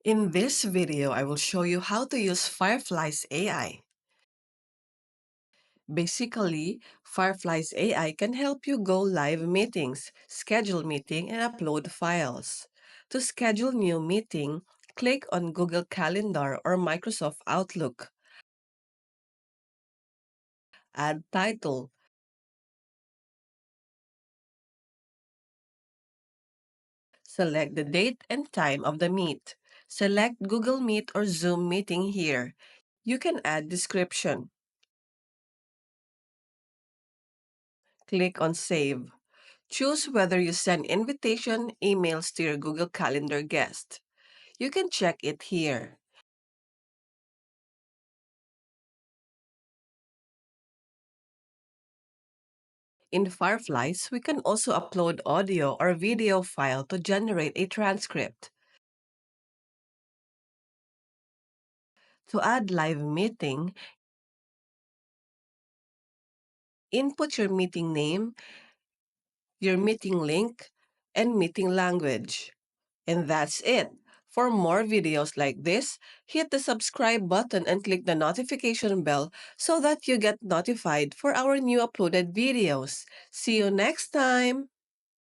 In this video, I will show you how to use Fireflies AI. Basically, Fireflies AI can help you go live meetings, schedule meeting, and upload files. To schedule new meeting, click on Google Calendar or Microsoft Outlook. Add title. Select the date and time of the meet. Select Google Meet or Zoom meeting here. You can add description. Click on Save. Choose whether you send invitation emails to your Google Calendar guest. You can check it here. In Fireflies, we can also upload audio or video file to generate a transcript. To add live meeting, input your meeting name, your meeting link, and meeting language. And that's it. For more videos like this, hit the subscribe button and click the notification bell so that you get notified for our new uploaded videos. See you next time!